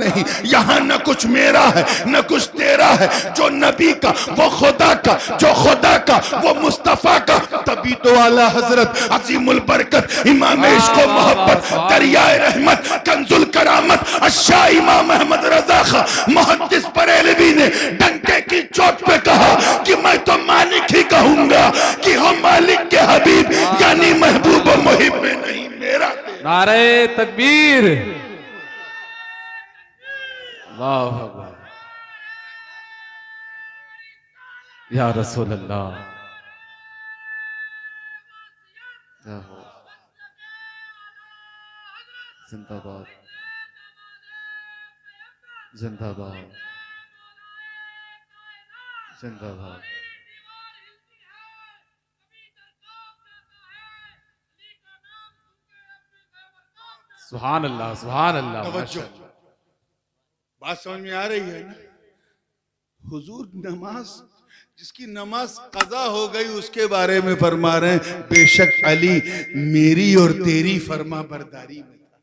नहीं, यहाँ न कुछ मेरा है न कुछ तेरा है, जो नबी का वो खुदा का, जो खुदा का वो मुस्तफा का। तभी तो आला हजरत अजीमुल बरकत इमाम इश्क व मोहब्बत दरियाए रहमत कंजुल करामत अशाह इमाम अहमद रजा खां मुहद्दिस बरेलवी ने डंके की चोट पे कहा कि मैं तो मालिक ही कहूंगा कि हम मालिक के हबीब यानी महबूब व मुहिब में नहीं मेरा। नारे तकबीर, अल्लाहु अकबर, या रसूल अल्लाह। जिंदाबाद जिंदाबाद जिंदाबाद। सुभान अल्लाह सुभान अल्लाह। बात समझ में आ रही है ना? हुजूर नमाज, जिसकी नमाज कज़ा हो गई उसके बारे में फरमा रहे हैं, बेशक अली मेरी और तेरी फरमा बरदारी में था।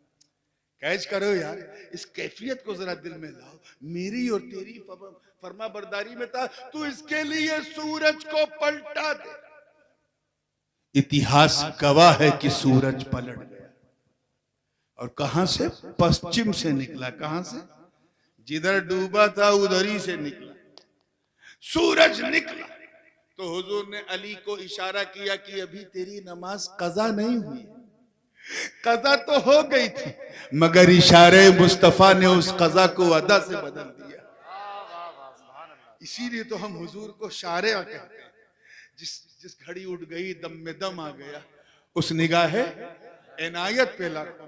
कैच करो यार, इस कैफियत को जरा दिल में लाओ। मेरी और तेरी फरमा बरदारी में था, तू इसके लिए सूरज को पलटा दे। इतिहास गवाह है कि सूरज पलट गया। और कहां से? पश्चिम से निकला। कहां से? जिधर डूबा था उधर ही से निकला सूरज निकला। तो हुजूर ने अली को इशारा किया कि अभी तेरी नमाज कज़ा नहीं हुई, कज़ा तो हो गई थी, मगर इशारे मुस्तफा ने उस कज़ा को अदा से बदल दिया। इसीलिए तो हम हुजूर को शारे कहते हैं। जिस घड़ी उठ गई दम में दम आ गया, उस निगाह इनायत पे लाखों।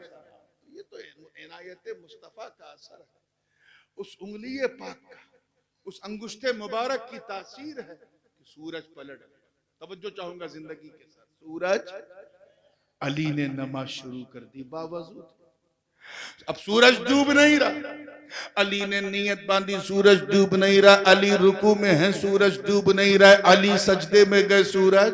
ये तो इनायत मुस्तफा का असर है, उस उंगली पाक का, उस अंगुष्ठे मुबारक की तासीर है कि सूरज पलट गया। तवज्जो चाहूंगा जिंदगी के साथ। सूरज, अली ने नमाज शुरू कर दी बावजूद। अब सूरज डूब नहीं रहा, अली ने नियत बांधी, सूरज डूब नहीं रहा। अली रुकू में है, सूरज डूब नहीं रहा। अली सजदे में गए, सूरज।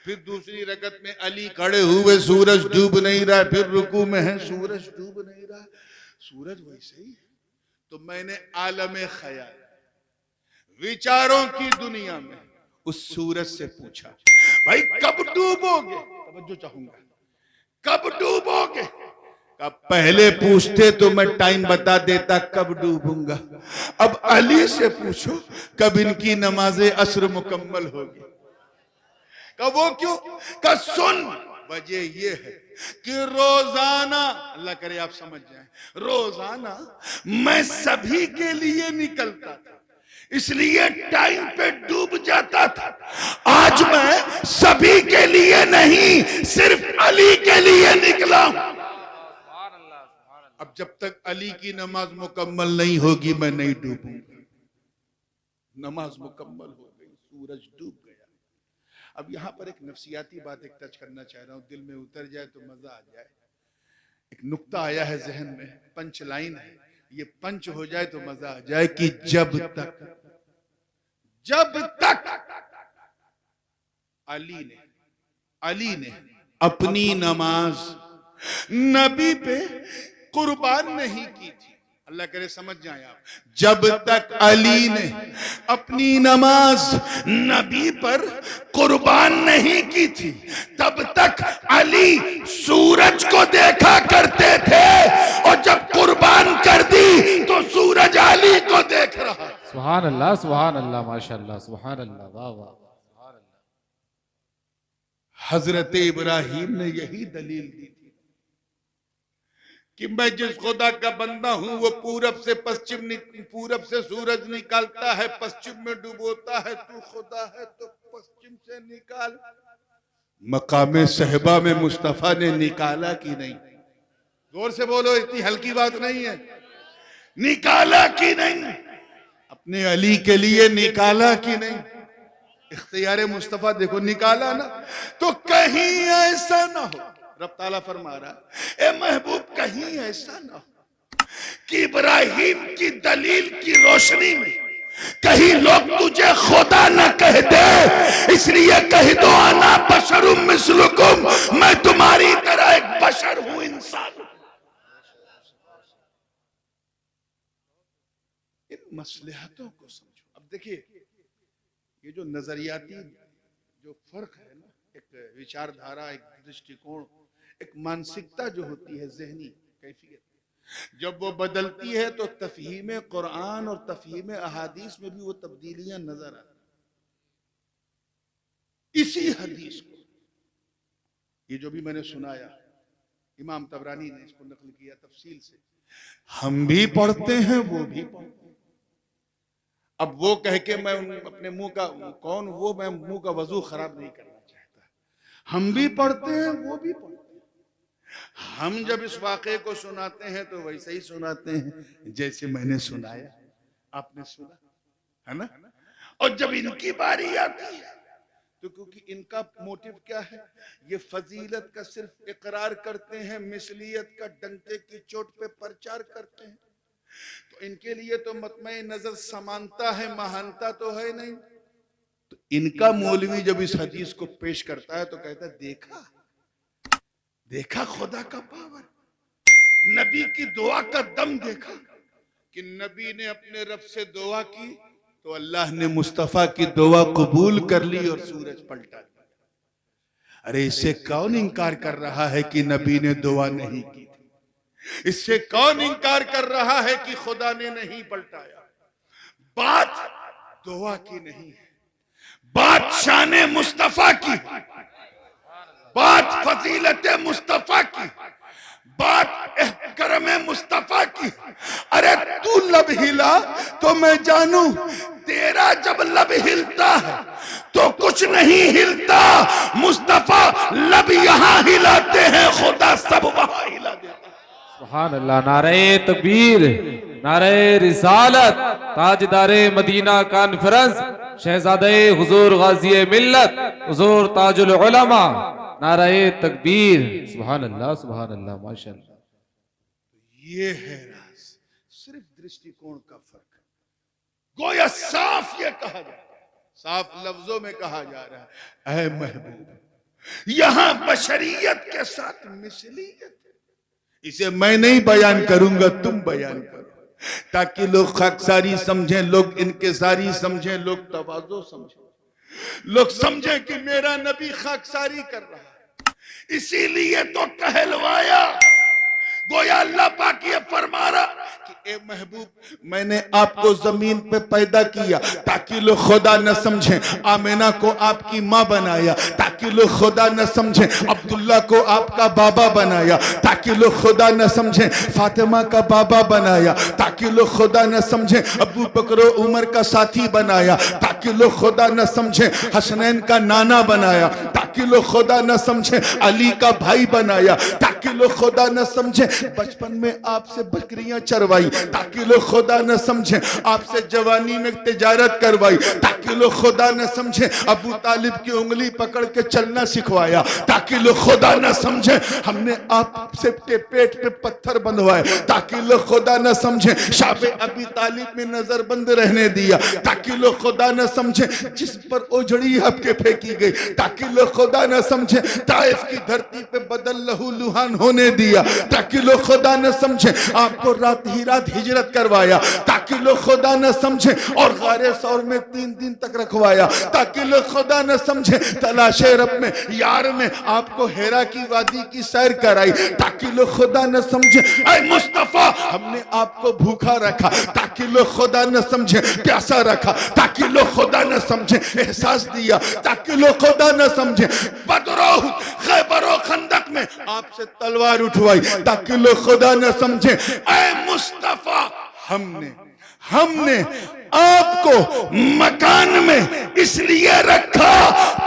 फिर दूसरी रकत में अली खड़े हुए, सूरज डूब नहीं रहा। फिर रुकू में है, सूरज डूब नहीं रहा। सूरज वैसे ही। तो मैंने आलमे ख्याल, विचारों की दुनिया में उस सूरज से पूछा, भाई कब डूबोगे? तवज्जो चाहूंगा, कब डूबोगे? कब पहले पूछते तो मैं टाइम बता देता कब डूबूंगा। अब अली से पूछो कब इनकी नमाज़े असर मुकम्मल होगी। कब? वो क्यों? का सुन, वजह ये है कि रोजाना, अल्लाह करे आप समझ जाएं, रोजाना मैं सभी के लिए निकलता था, इसलिए टाइम पे डूब जाता था। आज मैं सभी के लिए नहीं, सिर्फ अली के लिए निकला। अब जब तक अली की नमाज मुकम्मल नहीं होगी मैं नहीं डूबूंगा। नमाज मुकम्मल हो गई, सूरज डूब गया। अब यहां पर एक नफसियाती बात एक टच करना चाह रहा हूं, दिल में उतर जाए तो मजा आ जाए। एक नुक्ता आया है जहन में, पंच लाइन है, ये पंच हो जाए तो मजा आ जाए कि जब तक अली ने अपनी नमाज नबी पे कुर्बान नहीं की थी, अल्लाह करे समझ जाए आप, जब तक अली ने अपनी नमाज नबी पर कुर्बान नहीं की थी, तब तक अली सूरज को देखा करते थे, और जब कुर्बान कर दी तो सूरज अली को देख रहा। सुभान अल्लाह सुभान अल्लाह, माशाअल्लाह, सुभान अल्लाह, वाह वाह। हजरत इब्राहिम ने यही दलील दी थी कि मैं जिस खुदा का बंदा हूं वो पूरब से पूरब से सूरज निकालता है, पश्चिम में डुबोता है। तू खुदा है तो पश्चिम से निकाल। मकामे सहबा में मुस्तफा ने निकाला कि नहीं? जोर से बोलो, इतनी हल्की बात नहीं है। निकाला कि नहीं? अपने अली के लिए निकाला कि नहीं? इख्तियार मुस्तफा देखो, निकाला ना। तो कहीं ऐसा ना हो, रब ताला फरमा रहा, ए महबूब कहीं ऐसा ना हो कि इब्राहिम की दलील की रोशनी में कहीं लोग तुझे खुदा न कह दे, इसलिए कह दो आना बशरुम मिस्लुकुम, मैं तुम्हारी तरह एक बशर हूं, इंसान। इन मसलहतों को समझो। अब देखिए, ये जो नजरियाती जो फर्क है ना, एक विचारधारा, एक दृष्टिकोण, एक मानसिकता जो होती है, जहनी कैफियत, जब वो बदलती है तो तफहीम कुरान और तफहीम अहादीस में भी वो तब्दीलियां नजर आती। इसी हदीस को, ये जो भी मैंने सुनाया, इमाम तबरानी ने इसको नकल किया तफसील से, हम भी पढ़ते हैं, वो भी पढ़ते हैं। अब वो कह के मैं अपने मुंह का, कौन वो, मैं मुंह का वजू खराब नहीं करना चाहता। हम भी पढ़ते हैं, वो भी पढ़ते हैं। हम जब इस वाक़े को सुनाते हैं तो वैसे ही सुनाते हैं जैसे मैंने सुनाया, आपने सुना है ना। और जब इनकी बारी आती है तो क्योंकि इनका मोटिव क्या है, ये फजीलत का सिर्फ इकरार करते हैं, मिसलियत का डंके की चोट पे प्रचार करते हैं, तो इनके लिए तो मतमय नजर समानता है, महानता तो है नहीं। तो इनका मौलवी जब इस हदीस को पेश करता है तो कहता है, देखा देखा खुदा का पावर, नबी की दुआ का दम देखा कि नबी ने अपने रब से दुआ की तो अल्लाह ने मुस्तफा की दुआ कबूल कर ली और सूरज पलटा दिया। अरे इससे कौन इंकार कर रहा है कि नबी ने दुआ नहीं की थी? इससे कौन इंकार कर रहा है कि खुदा ने नहीं पलटाया? बात दुआ की नहीं है, बात शान मुस्तफा की, बात फजीलत मुस्तफा की, बात करम मुस्तफा की। अरे तू लब हिला तो मैं जानू, तेरा जब लब हिलता है तो कुछ नहीं हिलता। मुस्तफा लब यहाँ हिलाते हैं, खुदा सब वहां हिला देता है। सुभान अल्लाह। नारे तकबीर, नारे रिसालत, ताजदारे मदीना कॉन्फ्रेंस, शहजादे हुजूर गाजी मिल्लत, हुजूर ताजुल उलमा, नारे तकबीर। सुभान अल्लाह, सुभान अल्लाह, माशाअल्लाह। ये है राज, सिर्फ दृष्टिकोण का फर्क। गोया साफ ये कहा जा रहा है, साफ लफ्जों में कहा जा रहा है, ऐ महबूब, यहां बशरियत के साथ मिसलियत। इसे मैं नहीं बयान करूंगा, तुम बयान करो, ताकि लोग खाकसारी समझें, लोग इनकिसारी समझें, लोग तवाज़ो समझें, लोग समझें कि मेरा नबी खाकसारी कर रहा है। इसीलिए तो कहलवाया, गोया अल्लाह पाक ये फरमा रहा कि ए महबूब, मैंने आपको जमीन पे पैदा किया ताकि लोग खुदा न समझें, आमिना को आपकी माँ बनाया ताकि लोग खुदा न समझें, अब्दुल्ला को आपका बाबा बनाया ताकि लोग खुदा न समझें, फातिमा का बाबा बनाया ताकि लोग खुदा न समझें, अबू बकर उमर का साथी बनाया ताकि लोग खुदा न समझें, हसनैन का नाना बनाया ताकि लोग खुदा न समझें, अली का भाई बनाया ताकि लोग खुदा न समझें, बचपन में आपसे बकरियां चरवाई ताकि लोग खुदा न समझें, आपसे जवानी में तिजारत करवाई ताकि लोग खुदा न समझें, अबू तालिब की उंगली पकड़ के चलना सिखवाया ताकि लोग खुदा न समझें, हमने आपसे पेट पे पत्थर बंधवाए ताकि लोग खुदा न समझें, शाबे अबी तालिब में नजरबंद रहने दिया ताकि लोग खुदा न समझें, जिस पर ओझड़ी आपके फेंकी गई ताकि लोग खुदा न समझें, ताइफ की धरती पे बदल लहू लुहान होने दिया ताकि लोग खुदा न समझे, आपको रात ही रात हिजरत करवाया ताकि लोग खुदा न समझे, और गारे सौर में 3 दिन तक रखवाया ताकि लोग खुदा न समझे, तलाशे रब में यार में आपको हेरा की वादी की सैर कराई ताकि लोग खुदा न समझे। ऐ मुस्तफा, हमने आपको भूखा रखा ताकि लोग खुदा न समझे, प्यासा रखा ताकि लोग खुदा न समझे, एहसास दिया ताकि लोग खुदा न समझे, बदरो खैबरो खंदक में आपसे तलवार उठवाई ताकि लोग खुदा न समझे। ऐ मुस्तफा, हमने आपको मकान में इसलिए रखा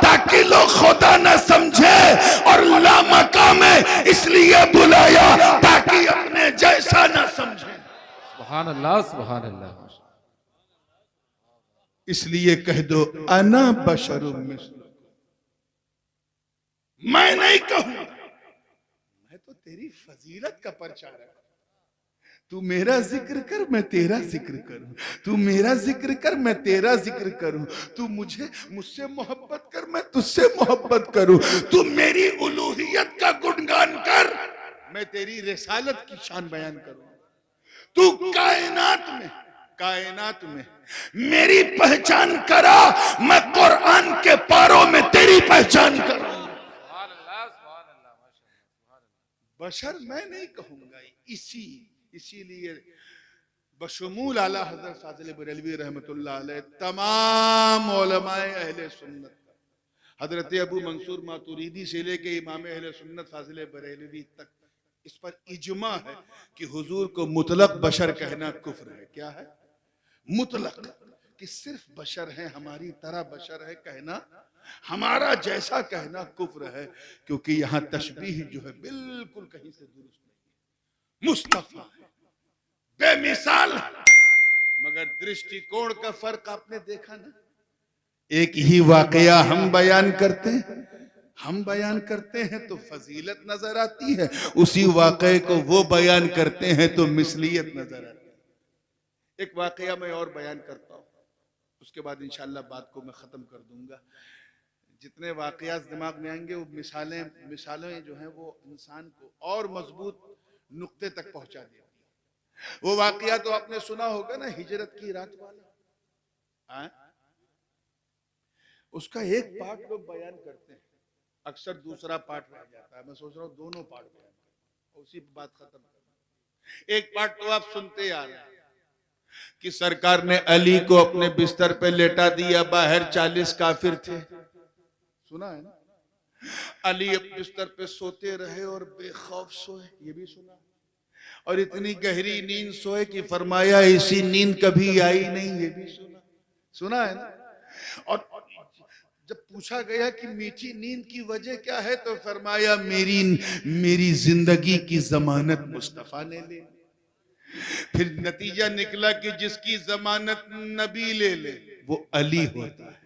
ताकि लोग खुदा न समझे, और लामका में इसलिए बुलाया ताकि अपने जैसा न समझे। सुभान अल्लाह, सुभान अल्लाह। इसलिए कह दो, अना बशरुम मिस्लुकुम, मैं नहीं कहूंगा, मैं तो तेरी फजीलत का प्रचारक हूं। तू मेरा जिक्र कर, मैं तेरा जिक्र करूं, तू मेरा जिक्र कर, मैं तेरा जिक्र करूं, तू मुझसे मोहब्बत कर, मैं तुझसे मोहब्बत करूं, तू मेरी उलूहियत का गुणगान कर, मैं तेरी रिसालत की शान बयान करूं। तू कायनात में मेरी पहचान करा, मैं कुरान के पारों में तेरी पहचान करूंगा। बशर मैं नहीं कहूंगा, इसीलिए बशमूल आला हजरत फाजिल बरेलवी रहमतुल्लाह अलैह तमाम उलमाए अहले सुन्नत, हजरत अबू मंसूर मातुरीदी से लेके इमाम अहले सुन्नत फाजिल बरेलवी तक इस पर इजमा है कि हुजूर को मुतलक बशर कहना कुफ्र है। क्या है? मुतलक, कि सिर्फ बशर है, हमारी तरह बशर है कहना, हमारा जैसा कहना कुफ्र है, क्योंकि यहां तशबीह जो है बिल्कुल कहीं से दुरुस्त नहीं। मुस्तफा है, बेमिसाल है, मगर दृष्टिकोण का फर्क आपने देखा ना। एक ही वाकया हम बयान करते हैं तो फजीलत नजर आती है, उसी वाकये को वो बयान करते हैं तो मिसलियत नजर आती है। एक वाकया मैं और बयान करता हूं, उसके बाद इंशाअल्लाह बात को मैं खत्म कर दूंगा। जितने वाकयात दिमाग में आएंगे वो मिसालें जो हैं वो इंसान को और मजबूत नुक्ते तक पहुंचा देती है। वो वाकया तो आपने सुना होगा ना, हिजरत की रात वाला। उसका एक पार्ट लोग बयान करते हैं, अक्सर दूसरा पार्ट रह जाता है। मैं सोच रहा हूँ दोनों पार्ट बयान करूं, उसी बात खत्म कर। एक पार्ट तो आप सुनते आ रहे हैं कि सरकार ने अली को अपने बिस्तर पे लेटा दिया, बाहर 40 काफिर थे। सुना है ना? अली बिस्तर पे सोते रहे और बेखौफ सोए, ये भी सुना। और इतनी गहरी नींद सोए कि फरमाया ऐसी नींद कभी आई नहीं, ये भी सुना है ना? और जब पूछा गया कि मीठी नींद की वजह क्या है तो फरमाया मेरी जिंदगी की जमानत मुस्तफा ने ले। फिर नतीजा निकला कि जिसकी जमानत नबी ले ले वो अली होता है,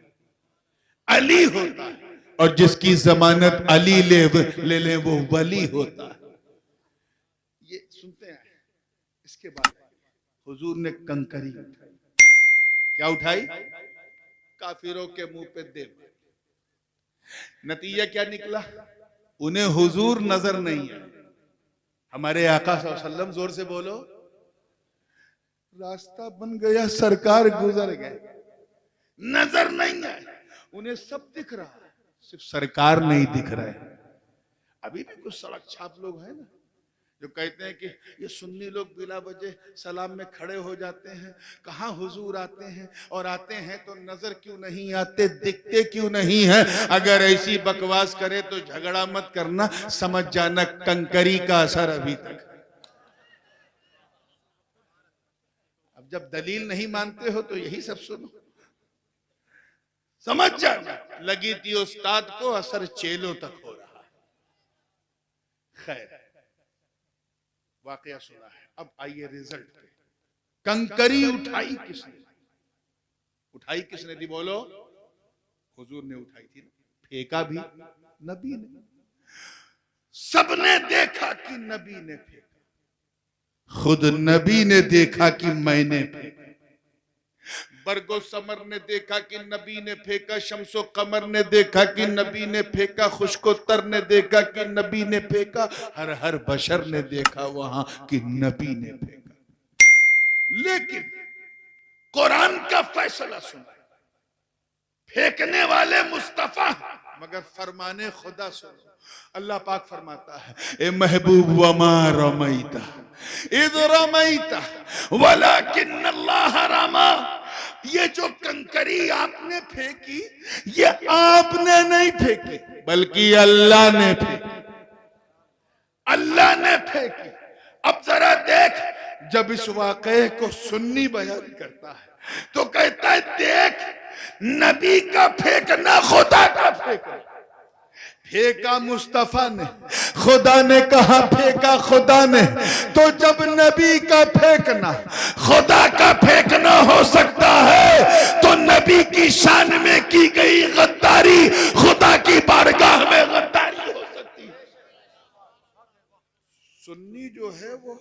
और जिसकी जमानत अली ले वो वली होता है। ये सुनते हैं। इसके बाद हुजूर ने कंकरी उठाई। क्या उठाई? काफिरों के मुंह पे दे। नतीजा क्या निकला? उन्हें हुजूर नजर नहीं है। हमारे आका सल्लल्लाहु अलैहि वसल्लम, जोर से बोलो, रास्ता बन गया, सरकार गुजर गए, नजर नहीं है। उन्हें सब दिख रहा है, सिर्फ सरकार नहीं दिख रहा है। अभी भी कुछ सड़क छाप लोग हैं ना जो कहते हैं कि ये सुन्नी लोग बिला वजह सलाम में खड़े हो जाते हैं, कहाँ हुजूर आते हैं, और आते हैं तो नजर क्यों नहीं आते, दिखते क्यों नहीं है। अगर ऐसी बकवास करे तो झगड़ा मत करना, समझ जाना कंकरी का असर अभी तक। अब जब दलील नहीं मानते हो तो यही सब सुनो, समझ जाना लगी थी उस्ताद को, असर चेलों तक हो रहा है। खैर, वाकया सुना है। अब आइए रिजल्ट पे। कंकरी उठाई किसने थी बोलो? हुजूर ने उठाई थी। फेंका भी नबी ने। सबने देखा कि नबी ने फेंका, खुद नबी ने देखा कि मैंने फेंका, बरगो समर ने देखा कि नबी ने फेंका, शम्सो कमर ने देखा कि नबी ने फेंका, खुशको तर ने देखा कि नबी ने फेंका, हर बशर ने देखा वहां कि नबी ने फेंका। लेकिन कुरान का फैसला सुना, फेंकने वाले मुस्तफा मगर फरमाने खुदा सुनो। अल्लाह पाक फरमाता है, ए महबूब वमा रमैता इद रमैता वलाकिन्नल्लाह रमा। ये जो कंकरी आपने फेंकी, ये आपने नहीं फेंकी बल्कि अल्लाह ने फेंकी। अल्लाह ने फेंकी। अब जरा देख, जब इस वाकये को सुन्नी बयान करता है तो कहता है देख, नबी का फेंकना खुदा का फेंकना। फेंका मुस्तफा ने, खुदा ने कहा फेंका खुदा ने। तो जब नबी का फेंकना खुदा का फेंकना हो सकता है तो नबी की शान में की गई गद्दारी खुदा की बारगाह में गद्दारी हो सकती है। सुन्नी जो है वो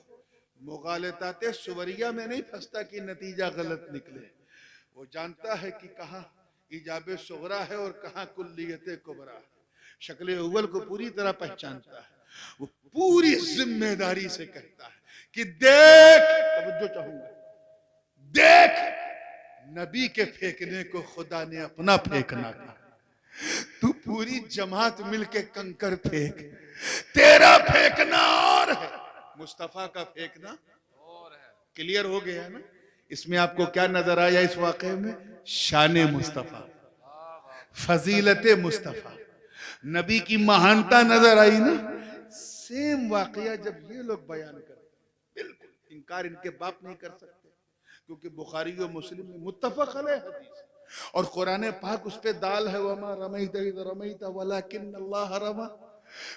मुगालताते सुवरिया में नहीं फंसता कि नतीजा गलत निकले। वो जानता है कि कहाँ इजाबे सुगरा है और कहाँ कुल्लियते कुबरा है। शक्ल अव्वल को पूरी तरह पहचानता है। वो पूरी जिम्मेदारी से कहता है कि देख, तवज्जो चाहूंगा, देख, नबी के फेंकने को खुदा ने अपना फेंकना कहा। तू पूरी जमात मिलके कंकर फेंक, तेरा फेंकना और है, मुस्तफा का फेंकना और है। क्लियर हो गया ना? इसमें आपको क्या नजर आया इस वाकये में? शान मुस्तफा, फजीलत मुस्तफा, नबी की महानता नजर आई ना। सेम वाकया जब ये लोग बयान करें, बिल्कुल इनकार इनके बाप नहीं कर सकते, क्योंकि बुखारी और मुस्लिम में मुत्तफक अलैह हदीस और कुरान पाक उस पे दाल है, वमा रमैत इज़ रमैत वलाकिन अल्लाह रमा।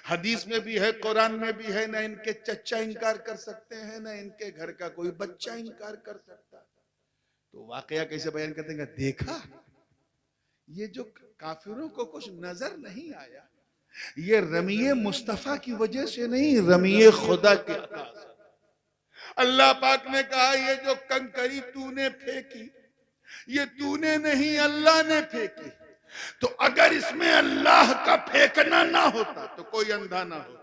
हदीस में भी है, कुरान में भी है। ना इनके चच्चा इनकार कर सकते हैं, ना इनके घर का कोई बच्चा इनकार कर सकता। तो वाकया कैसे बयान करते हैं? देखा, ये जो काफिरों को कुछ नजर नहीं आया, ये रमीए मुस्तफा की वजह से नहीं, रमीए खुदा के अता से। अल्लाह पाक ने कहा, ये जो कंकरी तूने फेंकी, ये तूने नहीं अल्लाह ने फेंकी। तो अगर इसमें अल्लाह का फेंकना ना होता तो कोई अंधा ना होता।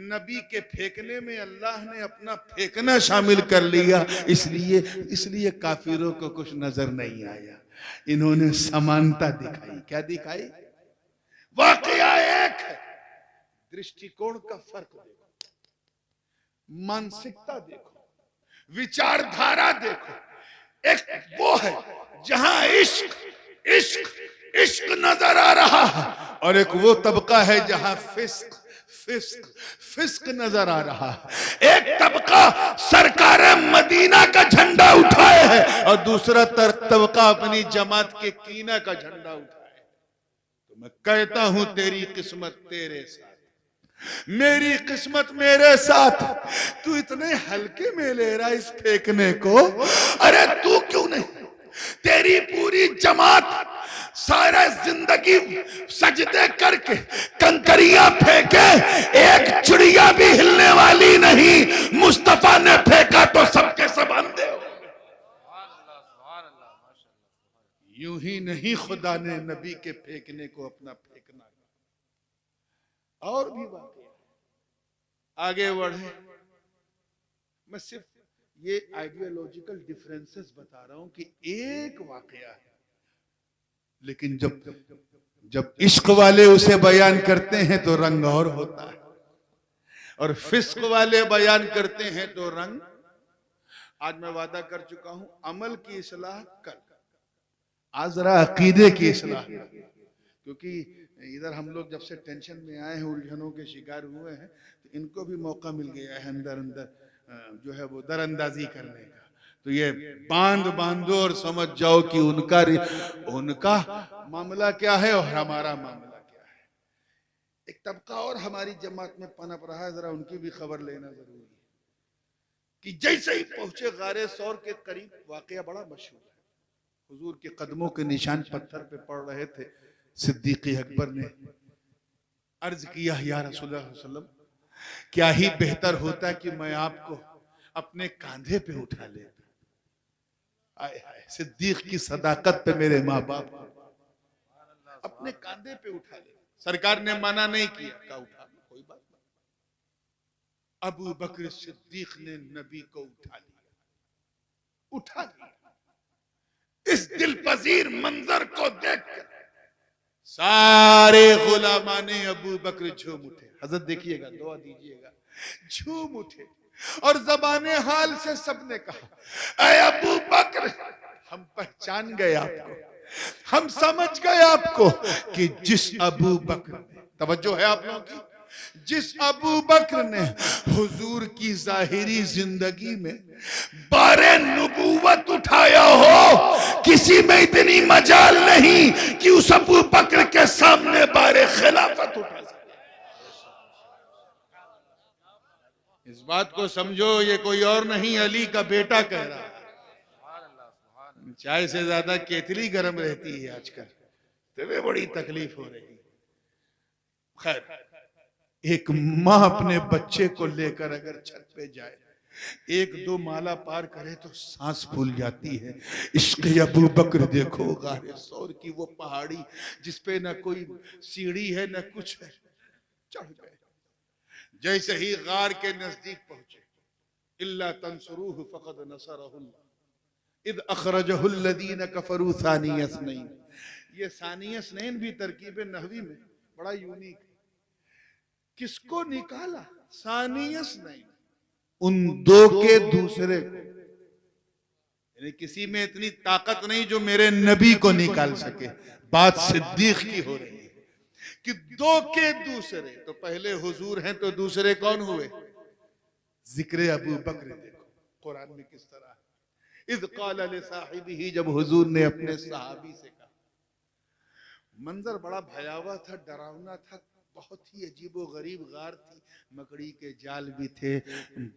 नबी के फेंकने में अल्लाह ने अपना फेंकना शामिल कर लिया, इसलिए काफिरों को कुछ नजर नहीं आया। इन्होंने समानता दिखाई। क्या दिखाई? वाकया एक है, दृष्टिकोण का फर्क देखो, मानसिकता देखो, विचारधारा देखो। एक वो है जहां इश्क इश्क इश्क नजर आ रहा है, और एक वो तबका है जहां फिस्क फिस्क फिस्क नजर आ रहा है। एक तबका सरकार मदीना का झंडा उठाए है, और दूसरा तबका अपनी जमात के कीना का झंडा उठाए। तो मैं कहता हूं, तेरी किस्मत तेरे साथ, मेरी किस्मत मेरे साथ। तू इतने हल्के में ले रहा इस फेंकने को? अरे तू क्यों नहीं? तेरी पूरी जमात सारा जिंदगी सजदे करके कंकरियां फेंके, एक चिड़िया भी हिलने वाली नहीं। मुस्तफा ने फेंका तो सबके सब अंधे हो। यूं ही नहीं खुदा ने नबी के फेंकने को अपना फेंकना। और भी वाकया आगे बढ़े, मैं सिर्फ ये आइडियोलॉजिकल डिफरेंसेस बता रहा हूं कि एक वाकया है, लेकिन जब इश्क वाले उसे बयान करते हैं तो रंग और होता है, और फिस्क वाले बयान करते हैं तो रंग। आज मैं वादा कर चुका हूं, अमल की इस्लाह कल, आज जरा अकीदे की इस्लाह, क्योंकि इधर हम लोग जब से टेंशन में आए हैं, उलझनों के शिकार हुए हैं, तो इनको भी मौका मिल गया है अंदर अंदर जो है वो दरअंदाजी करने का। तो ये बांधो और समझ जाओ कि उनका मामला क्या है और हमारा मामला क्या है। एक तबका और हमारी जमात में पनप रहा है, जरा उनकी भी खबर लेना जरूरी है। कि जैसे ही पहुंचे गारे सौर के करीब, वाकया बड़ा मशहूर है, हुजूर के कदमों के निशान पत्थर पे पड़ रहे थे। सिद्दीक अकबर ने अर्ज किया, या रसूलुल्लाह सल्लल्लाहु अलैहि वसल्लम, क्या ही बेहतर होता कि मैं आपको अपने कांधे पे उठा लेता। आए हाय, सिद्दीक की सदाकत पे मेरे माँ बाप अपने कांधे पे उठा ले। सरकार ने मना नहीं किया, कहा उठा लो, कोई बात नहीं। अबू बकर सिद्दीक ने नबी को उठा लिया। इस दिलपजीर मंजर को देखकर सारे गुलामा ने अबू बकर झूम उठे। हजरत देखिएगा, दुआ दीजिएगा, झूम उठे और ज़बाने हाल से सबने कहा, ऐ अबू बकर, हम पहचान गए आपको, हम समझ गए आपको कि जिस अबू बकर ने, तवज्जो है आप लोगों की, जिस अबू बकर ने हुजूर की जाहिरी जिंदगी में बारे नबूवत उठाया हो, किसी में इतनी मजाल नहीं कि उस अबू बकर के सामने बारे खिलाफत उठा सके। इस बात को समझो, ये कोई और नहीं, अली का बेटा कह रहा है। चाय से ज्यादा केतली गर्म रहती है आजकल, तुम्हें बड़ी तकलीफ हो रही। खैर, एक माँ अपने बच्चे को लेकर अगर छत पे जाए, एक दो माला पार करे तो सांस फूल जाती है। इश्क अबू बकर देखो, गारे सौर की वो पहाड़ी जिसपे न कोई सीढ़ी है न कुछ है, चढ़ गए। जैसे ही गार के नजदीक पहुंचे, इल्ला तंसुरूहु फक़द नसरहुल्लाह, इद अखरजहुल्लदीन कफरू सानिय स्नैन। ये सानिय स्नैन भी तरकीब नहवी में बड़ा यूनिक है। किसको निकाला? सानिय स्नैन, उन दो के दूसरे को। यानी किसी में इतनी ताकत नहीं जो मेरे नबी को निकाल सके। बात सिद्दीक की हो रही है कि दो के दूसरे। तो पहले हुजूर हैं तो दूसरे कौन हुए? जिक्र अबू बकर देखो कुरान में किस तरह है। इज़ क़ाल लिसाहिबिही, जब हुजूर ने अपने सहाबी से कहा। मंजर बड़ा भयावह था, डरावना था, बहुत ही अजीबो गरीब गार थी। मकड़ी के जाल भी थे,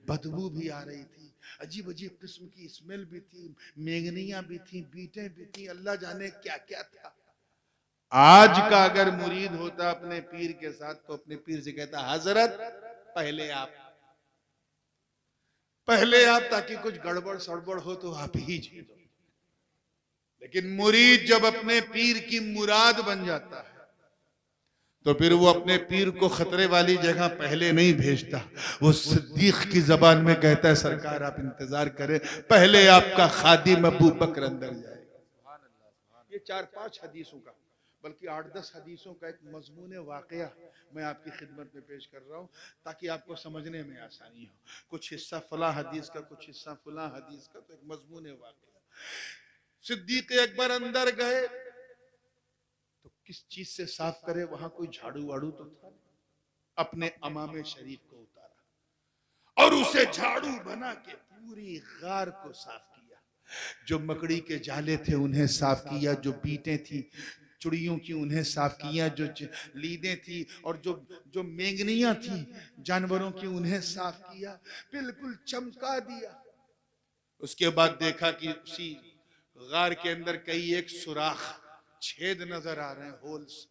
बदबू भी आ रही थी, अजीब अजीब किस्म की स्मेल भी थी, मेंगनियां भी थी, बीटें भी थी, अल्लाह जाने क्या क्या था। आज का अगर मुरीद होता अपने पीर के साथ तो अपने पीर से कहता, हजरत पहले आप, ताकि कुछ गड़बड़ सड़बड़ हो तो आप ही जी दो। लेकिन मुरीद जब अपने पीर की मुराद बन जाता है तो फिर वो अपने पीर को खतरे वाली जगह पहले नहीं भेजता। वो सिद्दीक की जबान में कहता है, सरकार आप इंतजार करें, पहले आपका खादिम अबू बकर अंदर जाएगा। ये 4-5 हदीसों का, बल्कि 8-10 हदीसों का एक मजमून वाकया मैं आपकी खिदमत में पेश कर रहा हूँ ताकि आपको समझने में आसानी हो। कुछ हिस्सा फलां हदीस का, कुछ हिस्सा फलां हदीस का, तो एक मजमून वाकया। सिद्दीक अकबर अंदर गए तो किस चीज से साफ करे? वहां कोई झाड़ू वाड़ू तो था? अपने अमामे शरीफ को उतारा और उसे झाड़ू बना के पूरी गार को साफ किया। जो मकड़ी के जाले थे उन्हें साफ किया, जो बीटें थी चुड़ियों की उन्हें साफ किया, जो लीदें थी और जो मेंगनियां थी जानवरों की उन्हें साफ किया, बिल्कुल चमका दिया। उसके बाद देखा कि उसी गार के अंदर कई एक सुराख, छेद नजर आ रहे हैं, होल्स।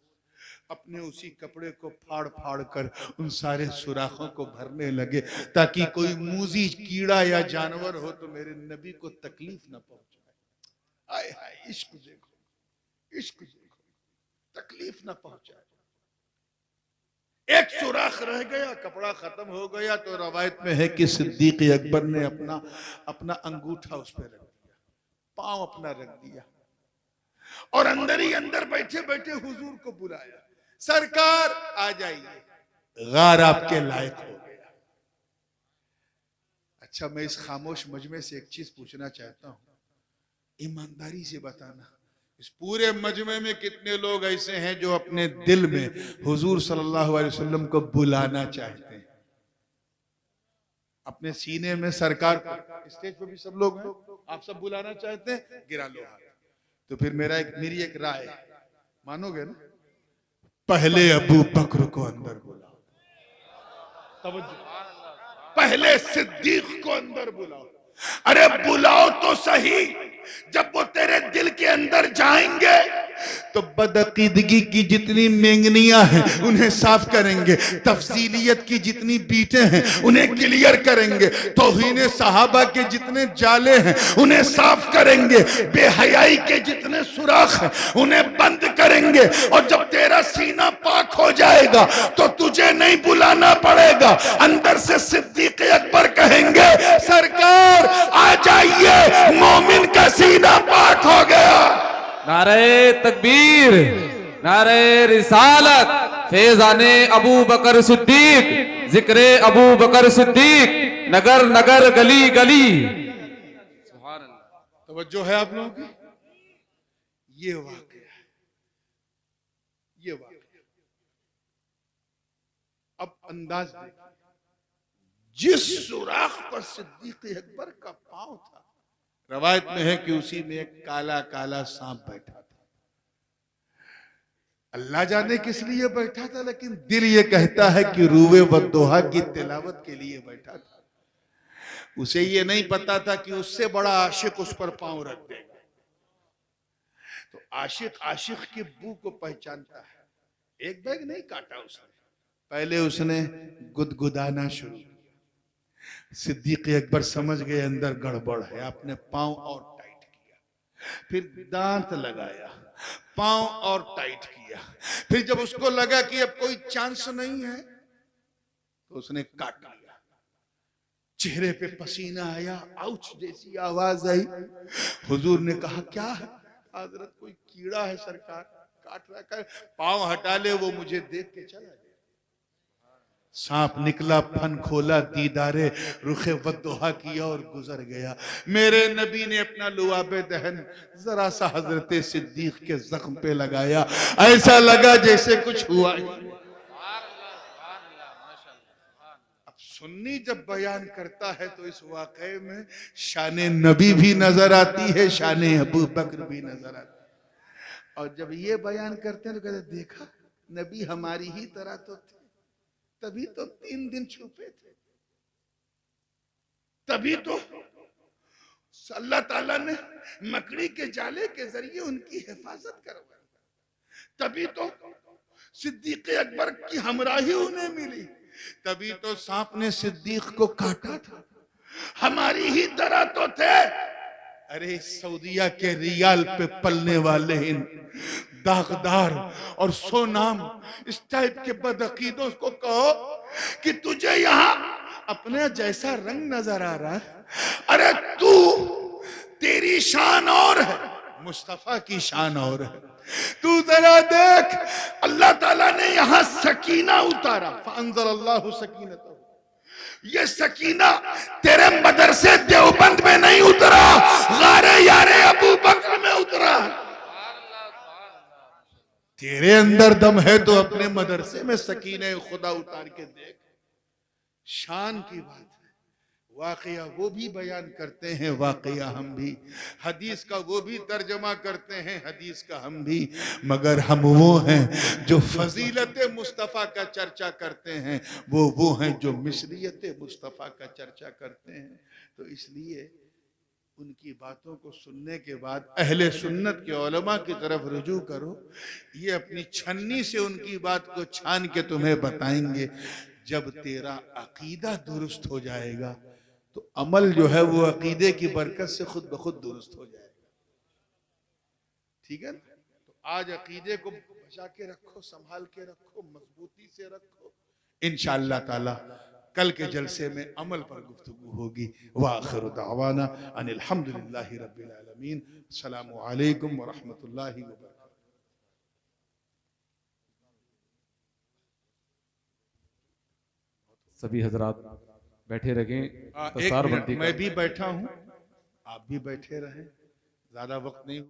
अपने उसी कपड़े को फाड़ फाड़ कर उन सारे सुराखों को भरने लगे ताकि कोई मूजी कीड़ा या जानवर हो तो मेरे नबी को तकलीफ ना पहुंचाए। आए हाय, इश्क देखो, इश्क देखो, तकलीफ ना पहुंचाए। एक सुराख रह गया, कपड़ा खत्म हो गया तो रवायत में है कि सिद्दीक अकबर ने अपना अंगूठा उस पर रख दिया, पांव अपना रख दिया और अंदर ही अंदर बैठे बैठे हुजूर को बुलाया, सरकार आ जाइए, गार आपके लायक हो गया। अच्छा, मैं इस खामोश मजमे से एक चीज पूछना चाहता हूं, ईमानदारी से बताना, इस पूरे मजमे में कितने लोग ऐसे हैं जो अपने दिल में हुजूर सल्लल्लाहु अलैहि वसल्लम को बुलाना चाहते हैं? अपने सीने में सरकार को, स्टेज पे भी सब लोग हैं, आप सब बुलाना चाहते हैं? गिरा लो हाथ। तो फिर मेरी एक राय, मानोगे ना? पहले अबू बकर को अंदर बुलाओ, पहले सिद्दीक को अंदर बुलाओ। अरे बुलाओ तो सही, जब वो तेरे दिल के अंदर जाएंगे तो बदअकीदगी की जितनी मेंगनियां हैं उन्हें साफ करेंगे, तफसीलियत की जितनी बीटें हैं उन्हें क्लियर करेंगे, तौहीन सहाबा के जितने जाले हैं उन्हें साफ करेंगे, बेहयाई के जितने सुराख हैं उन्हें बंद करेंगे। और जब तेरा सीना पाक हो जाएगा तो तुझे नहीं बुलाना पड़ेगा, अंदर से सिद्दीक अकबर कहेंगे, सरकार आ जाइए, मोमिन का सीना पाक हो गया। नारे तकबीर, नारे रिसालत, फैज़ाने अबू बकर सिद्दीक, जिक्रे अबू बकर सिद्दीक, नगर नगर गली गली। सुभान अल्लाह। तवज्जो है आप लोगों की? ये वाकया है, ये वाकया। अब अंदाज देखिए, जिस सुराख पर सिद्दीक अकबर का पांव था, रवायत में है कि उसी में एक काला काला सांप बैठा था। अल्लाह जाने किस लिए बैठा था, लेकिन दिल ये कहता है कि रूवे वद्दोहा की तिलावत के लिए बैठा था। उसे ये नहीं पता था कि उससे बड़ा आशिक उस पर पांव रख देगा। तो आशिक आशिक की बू को पहचानता है। एक बैग नहीं काटा उसने, पहले उसने गुदगुदाना शुरू किया। सिद्दीक अकबर समझ गए अंदर गड़बड़ है, आपने पांव और टाइट किया, फिर दांत लगाया, पांव और टाइट किया, फिर जब उसको लगा कि अब कोई चांस नहीं है तो उसने काट लिया। चेहरे पे पसीना आया, आउच जैसी आवाज आई। हुजूर ने कहा क्या है? हजरत कोई कीड़ा है सरकार, काट रहा है, पांव हटा ले, वो मुझे देख के चला गया। सांप निकला, फन खोला, दीदारे रुखे वद्दुहा किया और गुजर गया। मेरे नबी ने अपना लुआबे दहन जरा सा हजरत सिद्दीक के जख्म पे लगाया, ऐसा लगा जैसे कुछ हुआ ही। अब सुन्नी जब बयान करता है तो इस वाकये में शान नबी भी नजर आती है, शान अबू बकर भी नजर आती है। और जब ये बयान करते हैं तो कहते देखा नबी हमारी ही तरह तो थे, तभी तो 3 दिन छुपे थे, तभी तो अल्लाह ताला ने मकड़ी के जाले के जरिए उनकी हिफाजत करवाई, तभी तो सिद्दीक अकबर की हमराही उन्हें मिली, तभी तो सांप ने सिद्दीक को काटा था, हमारी ही तरह तो थे। अरे सऊदिया के रियाल पे पलने वाले इन दागदार और सोनाम इस टाइप के बदअकीदों को कहो कि तुझे यहाँ अपने जैसा रंग नजर आ रहा है। अरे तू, तेरी शान और है, मुस्तफा की शान और है। तू जरा देख, अल्लाह ताला ने यहाँ सकीना उतारा, फअंज़लल्लाहु सकीनतहु। ये सकीना तेरे मदरसे देवबंद में नहीं उतरा, गारे यारे अबू बकर में उतरा। तेरे अंदर दम है तो अपने मदरसे में सकीने खुदा उतार के देख। शान की बात है। वाकया वो भी बयान करते हैं, वाकया हम भी, हदीस का वो भी तर्जमा करते हैं, हदीस का हम भी, मगर हम वो हैं जो फजीलत मुस्तफ़ा का चर्चा करते हैं, वो हैं जो मिसरियत मुस्तफ़ा का चर्चा करते हैं। तो इसलिए उनकी बातों को सुनने के बाद अहले सुन्नत के उलमा की तरफ रुजू करो। ये अपनी छन्नी से उनकी बात को छान के तुम्हें बताएंगे। जब तेरा अकीदा दुरुस्त हो जाएगा तो अमल जो है वो अकीदे की बरकत से खुद ब खुद दुरुस्त हो जाएगा। ठीक है ना? तो आज अकीदे को बचा के रखो, संभाल के रखो, मजबूती से रखो। इंशाअल्लाह ताला कल के जलसे में अमल पर गुफ्तगू होगी। व आखिर दावाना अनिल हम्दुलिल्लाहि रब्बिल आलमीन। अस्सलामु अलैकुम व रहमतुल्लाहि व बरकातहू। सभी हजरात बैठे रहें। एक मिनट, मैं भी बैठा हूँ, आप भी बैठे रहें, ज्यादा वक्त नहीं।